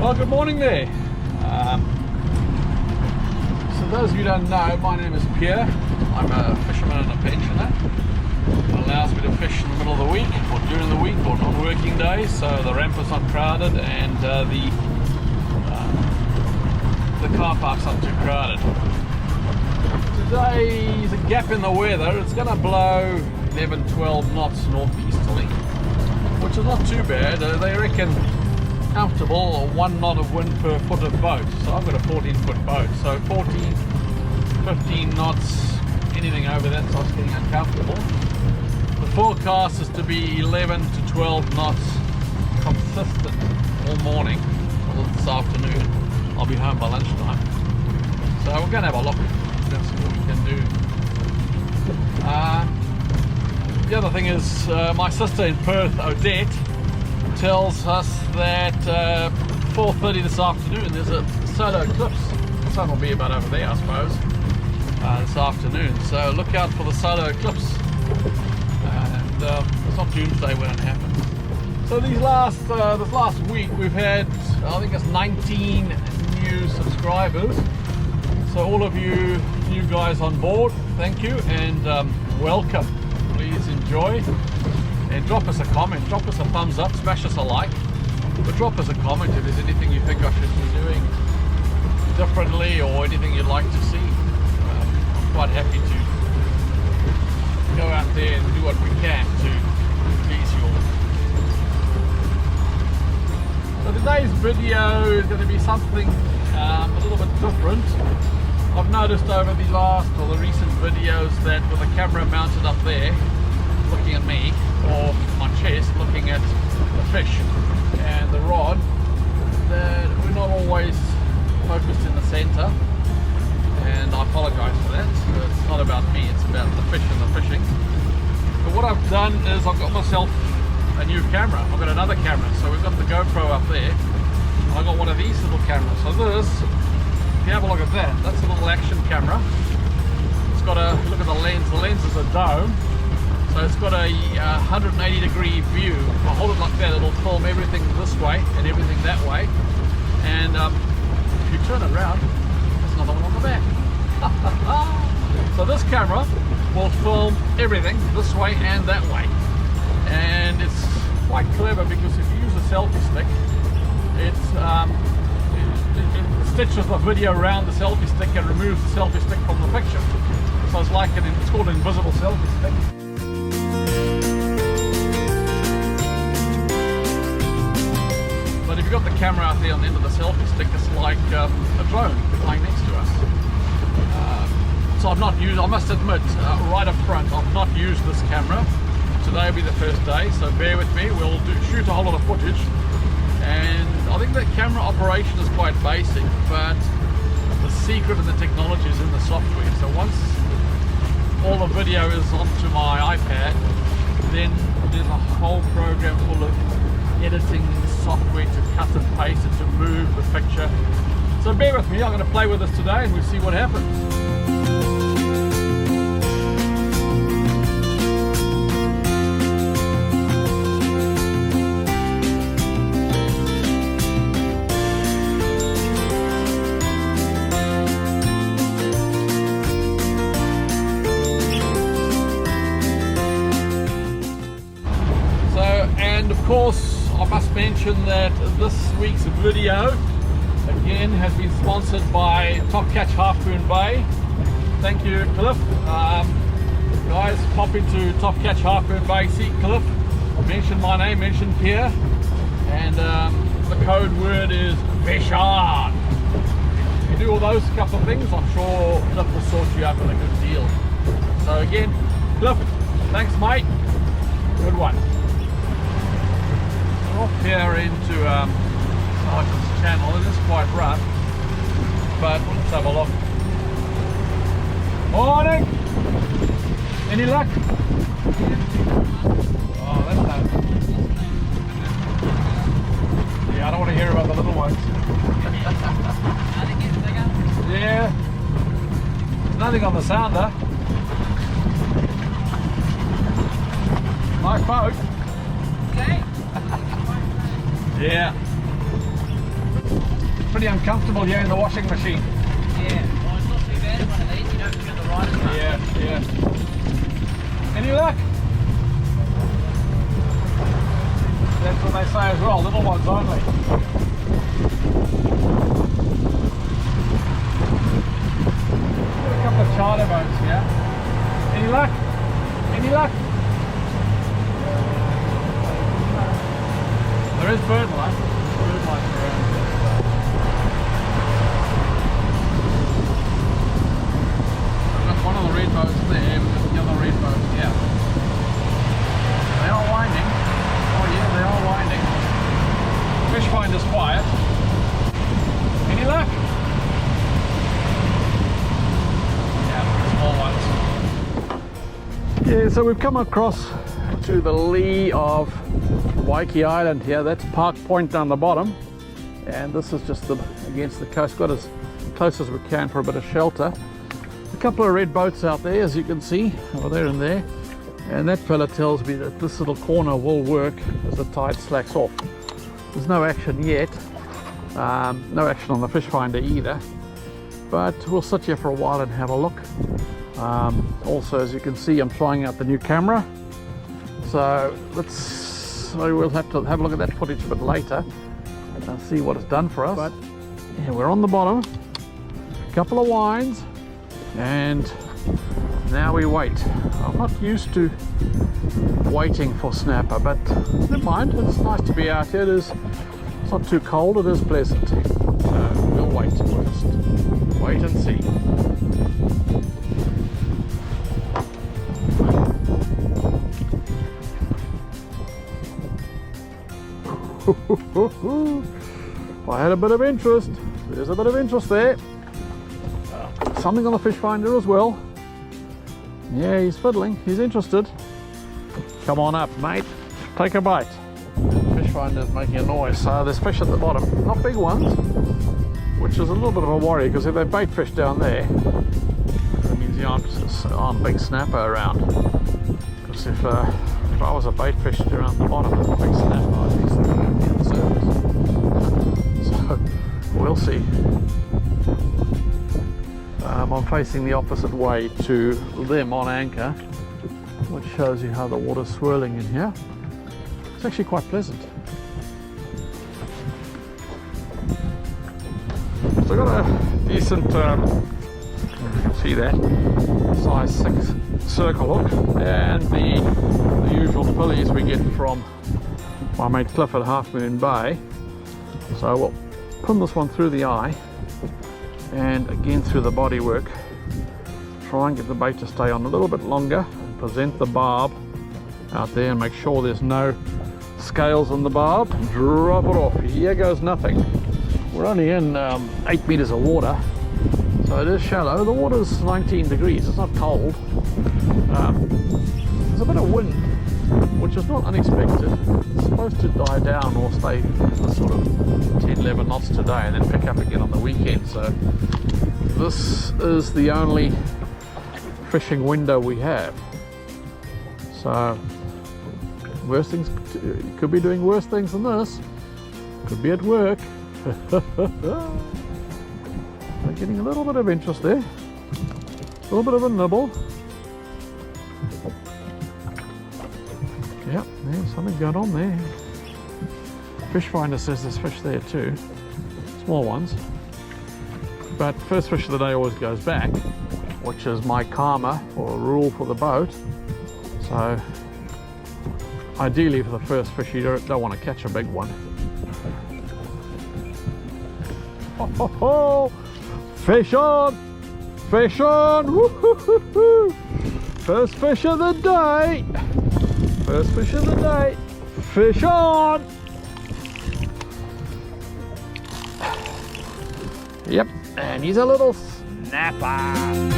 Well, good morning there. So those of you who don't know, my name is Pierre. I'm a fisherman and a pensioner. It allows me to fish in the middle of the week or during the week or non-working days, so the ramp is not crowded and the car park's not too crowded. Today's a gap in the weather. It's going to blow 11-12 knots northeasterly, which is not too bad. They reckon comfortable 1 knot of wind per foot of boat. So I've got a 14-foot boat, so 14, 15 knots, anything over that starts getting uncomfortable. The forecast is to be 11 to 12 knots consistent all morning until this afternoon. I'll be home by lunchtime, so we're going to have a look. That's what we can do. The other thing is my sister in Perth, Odette, tells us that 4:30 this afternoon there's a solar eclipse. The sun will be about over there, I suppose, this afternoon. So look out for the solar eclipse. And it's not doomsday when it happens. So this last week we've had, I think it's 19 new subscribers. So all of you new guys on board, thank you and welcome. Please enjoy. And drop us a comment, drop us a thumbs up, smash us a like, but drop us a comment if there's anything you think I should be doing differently or anything you'd like to see. I'm quite happy to go out there and do what we can to please you all. So today's video is going to be something a little bit different. I've noticed over the recent videos that with the camera mounted up there, looking at me, or my chest looking at the fish and the rod, that we're not always focused in the center, and I apologize for that. It's not about me, it's about the fish and the fishing. But what I've done is I've got myself a new camera. I've got another camera, so we've got the GoPro up there and I've got one of these little cameras. So this, if you have a look at that, that's a little action camera. It's got a, look at the lens is a dome. So it's got a 180-degree view. If I hold it like that, it'll film everything this way and everything that way. And if you turn it around, there's another one on the back. So this camera will film everything this way and that way. And it's quite clever because if you use a selfie stick, it stitches the video around the selfie stick and removes the selfie stick from the picture. So it's like it's called an invisible selfie stick. But if you've got the camera out there on the end of the selfie stick, it's like a drone flying next to us. So I've not used, I must admit, right up front, I've not used this camera. Today will be the first day, so bear with me. We'll shoot a whole lot of footage. And I think the camera operation is quite basic, but the secret of the technology is in the software. So once all the video is onto my iPad, then there's a whole program full of editing software to cut and paste it, to move the picture. So bear with me, I'm going to play with this today and we'll see what happens. And of course, I must mention that this week's video again has been sponsored by Top Catch Harpoon Bay. Thank you, Cliff. Guys, pop into Top Catch Harpoon Bay, see Cliff, mention my name, mention Pierre, and the code word is fish on. If you do all those couple of things, I'm sure Cliff will sort you out with a good deal. So again, Cliff, thanks mate, good one. Off here into Sergeant's Channel. It is quite rough, but let's have a look. Morning! Any luck? Oh, that's nice. Yeah, I don't want to hear about the little ones. Yeah. There's nothing on the sounder. Nice boat. Okay. Yeah. pretty uncomfortable here in the washing machine. Yeah, well, it's not too bad in one of these. You don't feel the ride as much. Yeah. Any luck? That's what they say as well, little ones only. Got a couple of charter boats here. Any luck? Any luck? There is bird life. Bird life around. I've got one of the red boats there, we've got the other red boat here. They are winding. Oh yeah, they are winding. Fish finder's quiet. Any luck? Yeah, small ones. Yeah, so we've come across to the lee of Waikiki Island here. That's Park Point down the bottom, and this is just against the coast. Got as close as we can for a bit of shelter. A couple of red boats out there, as you can see, over there and there, and that fella tells me that this little corner will work as the tide slacks off. There's no action yet, no action on the fish finder either, but we'll sit here for a while and have a look. Also, as you can see, I'm trying out the new camera, so we'll have to have a look at that footage a bit later and see what it's done for us. But yeah, we're on the bottom, a couple of winds, and now we wait. I'm not used to waiting for snapper, but never mind, it's nice to be out here. It's not too cold, it is pleasant, so we'll wait. We'll just wait and see. I had a bit of interest. There's a bit of interest there. Something on the fish finder as well. Yeah, he's fiddling. He's interested. Come on up, mate. Take a bite. Fish finder's making a noise. So there's fish at the bottom. Not big ones, which is a little bit of a worry, because if they bait fish down there, that means the aren't big snapper around. Because if I was a bait fish around the bottom of a big snapper, I'd be swimming on the surface. So we'll see. I'm facing the opposite way to them on anchor, which shows you how the water's swirling in here. It's actually quite pleasant. So I've got a decent, you can see that, size 6 circle hook, and the usual fillies we get from my mate Cliff at Half Moon Bay. So we'll pin this one through the eye, and again through the bodywork. Try and get the bait to stay on a little bit longer, and present the barb out there and make sure there's no scales on the barb. Drop it off. Here goes nothing. We're only in 8 meters of water, so it is shallow. The water's 19 degrees, it's not cold. There's a bit of wind, which is not unexpected. It's supposed to die down or stay sort of 10-11 knots today and then pick up again on the weekend. So this is the only fishing window we have. So worse things, you could be doing worse things than this. Could be at work. I'm getting a little bit of interest there. A little bit of a nibble. Yep, there's something going on there. Fish finder says there's fish there too. Small ones. But first fish of the day always goes back, which is my karma or rule for the boat. So ideally for the first fish you don't want to catch a big one. Oh, ho, ho. Fish on! Fish on! Woo-hoo-hoo-hoo. First fish of the day! First fish of the day! Fish on! Yep, and he's a little snapper!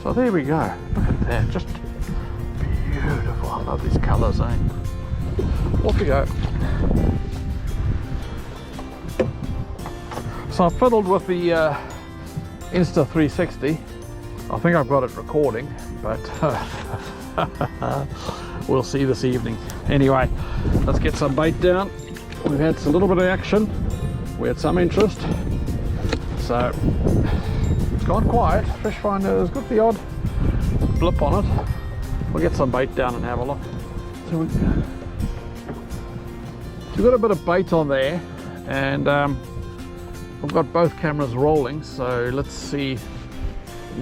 So there we go. Look at that, just beautiful. I love these colours, eh? Off we go. So I fiddled with the Insta360. I think I've got it recording, but we'll see this evening. Anyway, let's get some bait down. We've had a little bit of action. We had some interest. So it's gone quiet. Fish finder's got the odd blip on it. We'll get some bait down and have a look. So we've got a bit of bait on there, and I've got both cameras rolling, so let's see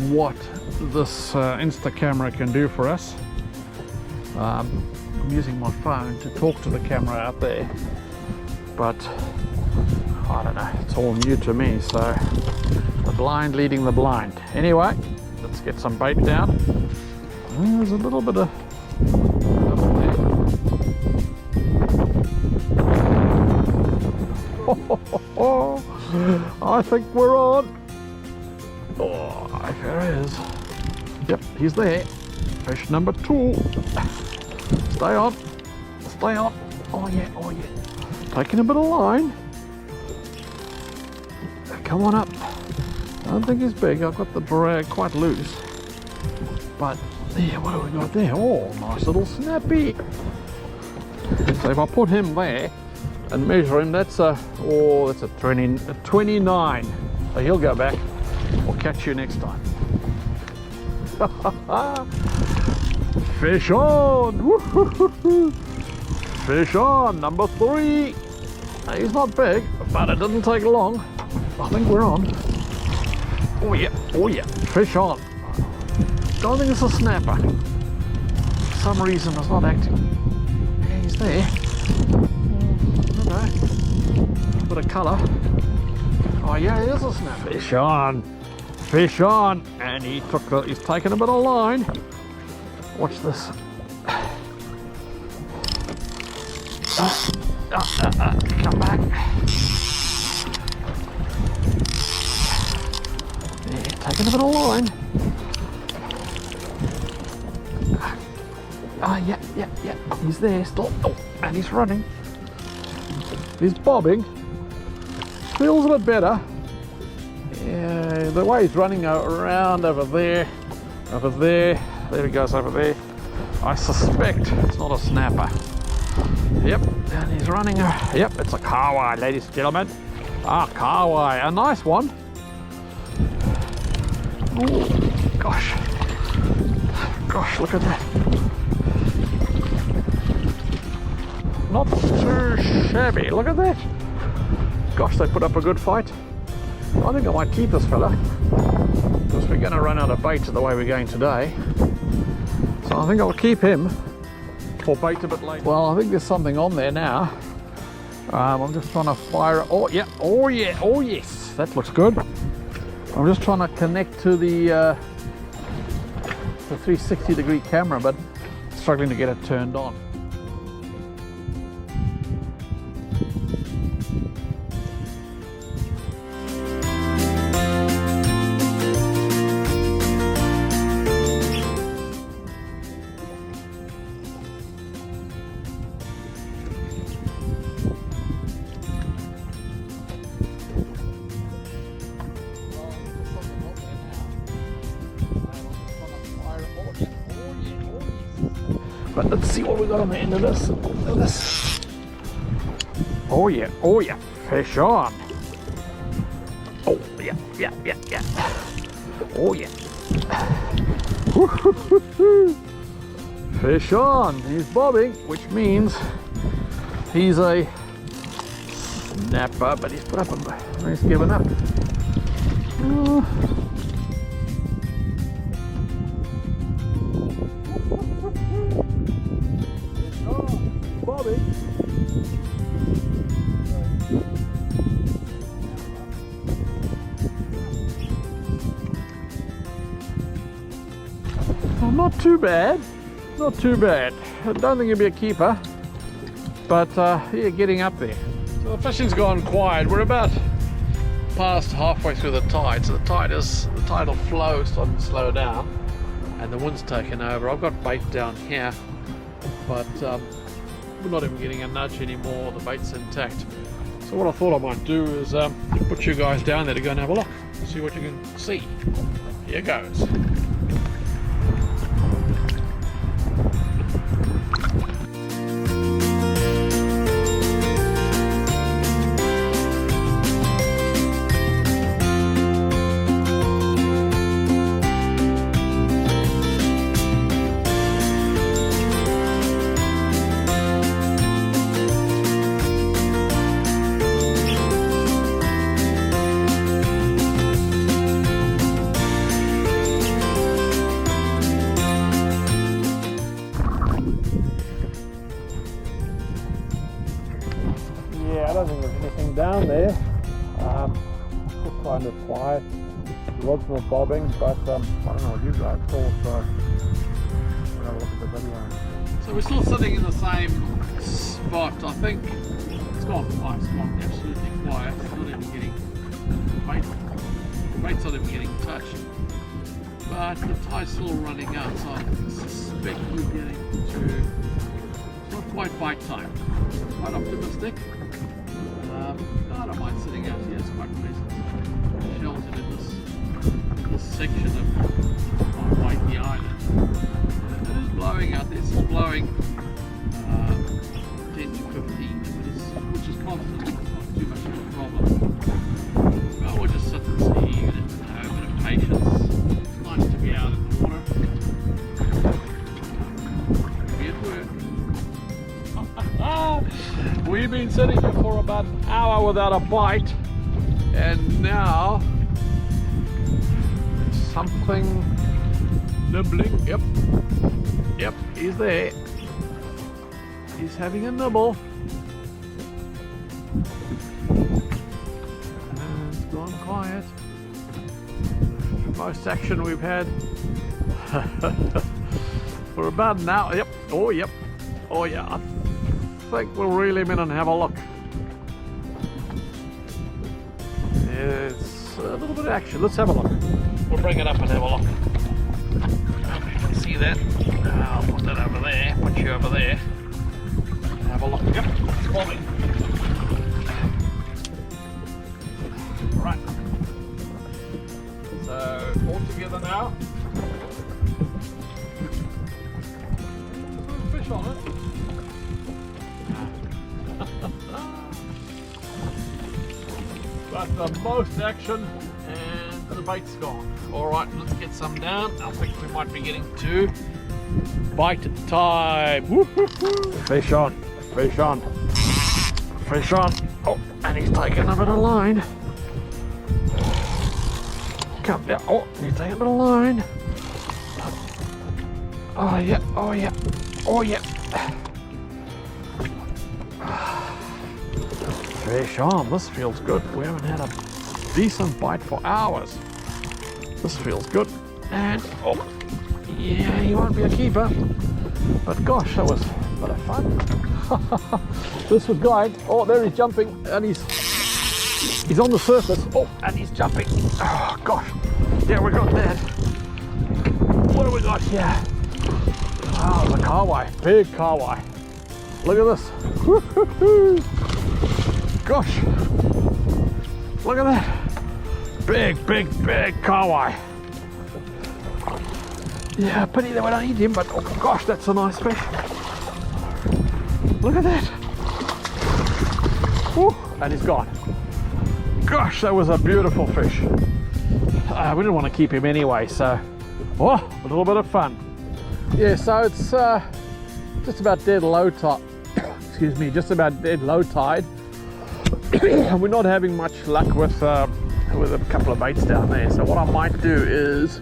what this Insta camera can do for us. I'm using my phone to talk to the camera out there, but I don't know, it's all new to me, so the blind leading the blind. Anyway, let's get some bait down. There's a little bit of I think we're on. Oh, there he is. Yep, he's there. Fish number 2. Stay on. Stay on. Oh yeah, oh yeah. Taking a bit of line. Come on up. I don't think he's big. I've got the drag quite loose. But yeah, what have we got there? Oh, nice little snappy. So if I put him there and measure him, that's a 29. So he'll go back. We'll catch you next time. Fish on! Fish on, number 3. He's not big, but it doesn't take long. I think we're on. Oh yeah, oh yeah, fish on. Don't think it's a snapper. For some reason it's not acting. Yeah, he's there. Okay. A bit of colour. Oh yeah, it is a snapper. Fish on. Fish on. And he's taken a bit of line. Watch this. Come back. Yeah, taking a bit of line. Yeah. He's there still. Oh, and he's running. He's bobbing. Feels a bit better. Yeah, the way he's running around over there. There he goes over there. I suspect it's not a snapper. Yep, and he's running. Yep, it's a kawai, ladies and gentlemen. Kawai, a nice one. Oh, gosh, look at that. Not too shabby. Look at that. Gosh, they put up a good fight. I think I might keep this fella, because we're going to run out of bait the way we're going today. So I think I'll keep him for bait a bit later. Well, I think there's something on there now. I'm just trying to fire it. Oh yeah, oh yeah, oh yes, that looks good. I'm just trying to connect to the 360-degree camera, but struggling to get it turned on. But let's see what we got on the end of this. Oh yeah, fish on. Oh yeah. Oh yeah. Fish on. He's bobbing, which means he's a snapper, but he's put up he's given up. Bobby. Well, not too bad. I don't think he'll be a keeper, but yeah, getting up there. So the fishing's gone quiet. We're about past halfway through the tide, so the tidal flow is starting to slow down, and the wind's taken over. I've got bait down here, but we're not even getting a nudge anymore. The bait's intact. So what I thought I might do is put you guys down there to go and have a look. See what you can see. Here goes. Yeah, I don't think there's anything down there. Just kind of quiet. Lots more bobbing, but I don't know what you guys thought, so we'll have a look at the video. So we're still sitting in the same spot. I think it's gone quiet. It's gone absolutely quiet. It's not even getting bait. The bait's not even getting touched. But the tide's still running out, so I suspect we're getting to. It's not quite bite time. Quite optimistic. I don't mind sitting out here. It's quite pleasant. Sheltered in this section of Waiheke Island. It is blowing out there. It's still blowing 10 to 15, which is constant. It's not too much of a problem. Well, we'll just sit and see. You know, a bit of patience. It's nice to be out in the water. Be at work. We've been sitting here for about an hour without a bite, and now something nibbling. Yep, he's there. He's having a nibble. And it's gone quiet. Most action we've had for about an hour. Yep. Oh yeah. I think we'll reel him in and have a look. It's a little bit of action. Let's have a look. We'll bring it up and have a look. Okay, you can see that. I'll put that over there. Put you over there. Have a look. Yep, it's bobbing. Right. So all together now. There's fish on it. But the most action, and the bait's gone. Alright, let's get some down. I think we might be getting to bite time. Fish on, fish on, fish on. Oh, and he's taking a bit of line. Come down. Oh, he's taking a bit of line. Oh yeah, oh yeah, oh yeah. Fish on, this feels good. We haven't had a decent bite for hours. This feels good. And, oh, yeah, he won't be a keeper. But gosh, that was a bit of fun. This was going. Oh, there he's jumping. And he's on the surface. Oh, and he's jumping. Oh, gosh. Yeah, we got that. What do we got here? Oh, the kahawai. Big kahawai. Look at this. Gosh, look at that. Big kahawai. Yeah, pity that we don't eat him, but oh gosh, that's a nice fish. Look at that. Woo, and he's gone. Gosh, that was a beautiful fish. We didn't want to keep him anyway, so oh, a little bit of fun. Yeah, so it's just about dead low tide. Excuse me, just about dead low tide. We're not having much luck with a couple of baits down there, so what I might do is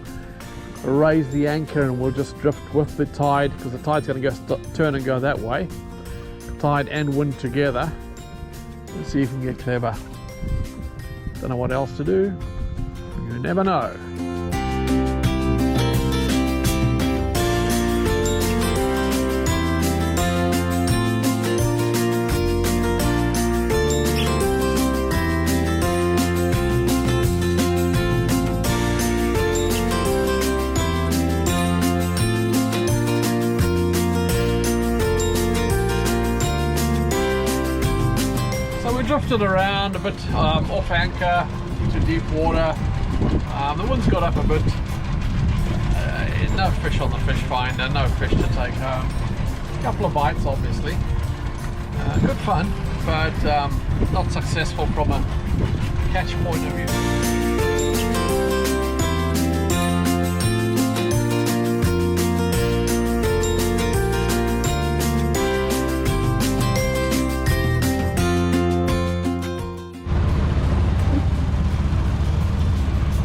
raise the anchor and we'll just drift with the tide, because the tide's going to go turn and go that way. Tide and wind together. Let's see if we can get clever. Don't know what else to do. You never know. Drifted around a bit off anchor to deep water. The wind's got up a bit. No fish on the fish finder, no fish to take home. A couple of bites, obviously. Good fun, but not successful from a catch point of view.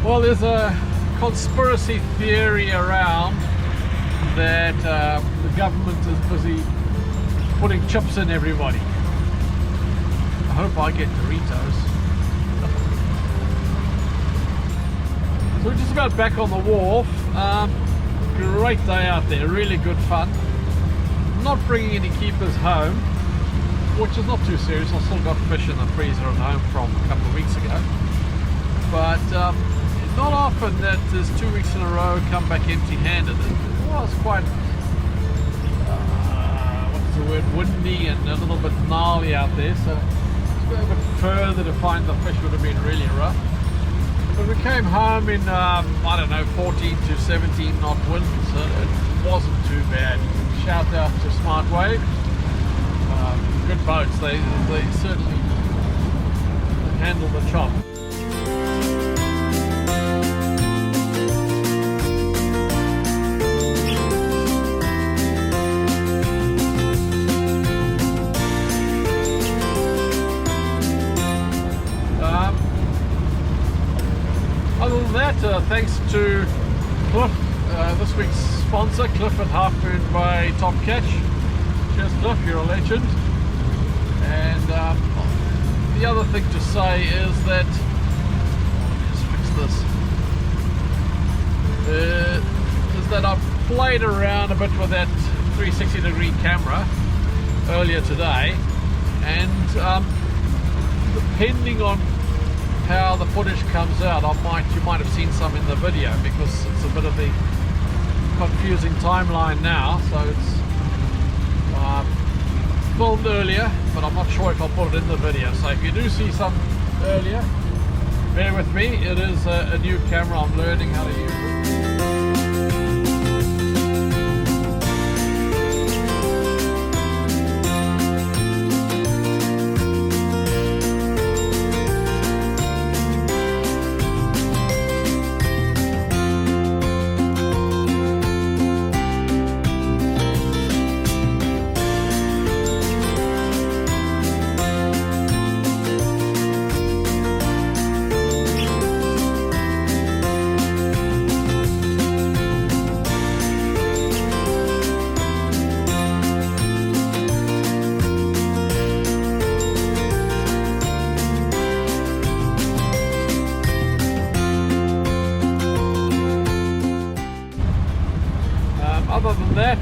Well, there's a conspiracy theory around that the government is busy putting chips in everybody. I hope I get Doritos. So we're just about back on the wharf. Great day out there, really good fun. Not bringing any keepers home, which is not too serious. I've still got fish in the freezer at home from a couple of weeks ago. But not often that there's 2 weeks in a row come back empty-handed. It was quite, what's the word, windy and a little bit gnarly out there, so to go a bit further to find the fish would have been really rough. But we came home in, I don't know, 14 to 17 knot wind, so it wasn't too bad. Shout out to SMARTWAVE. Good boats, they certainly handle the chop. Other than that, thanks to Cliff, this week's sponsor, Cliff at Half Moon Bay Top Catch. Cheers Cliff, you're a legend. And the other thing to say is that, just fix this, is that I've played around a bit with that 360-degree camera earlier today, and depending on how the footage comes out, you might have seen some in the video, because it's a bit of the confusing timeline now. So it's filmed earlier, but I'm not sure if I'll put it in the video. So if you do see some earlier, bear with me. It is a new camera. I'm learning how to use it. Other than that,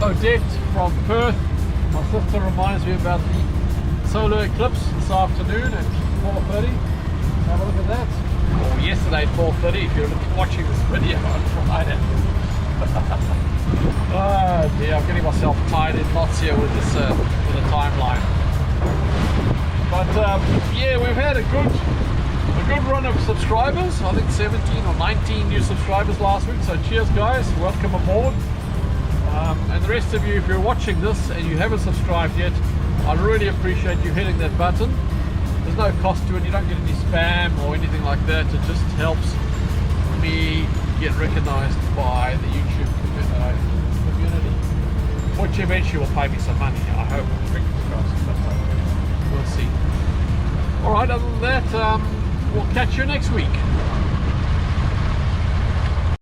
Odette from Perth, my sister, reminds me about the solar eclipse this afternoon at 4:30. Have a look at that. Or yesterday at 4:30 if you're watching this video on Friday. Oh dear, I'm getting myself tied in knots here with this with the timeline. But yeah, we've had a good run of subscribers. I think 17 or 19 new subscribers last week, so cheers guys, welcome aboard. And the rest of you, if you're watching this and you haven't subscribed yet, I really appreciate you hitting that button. There's no cost to it, you don't get any spam or anything like that. It just helps me get recognized by the YouTube community, which eventually will pay me some money, I hope, fingers crossed, but we'll see. Alright, other than that, we'll catch you next week.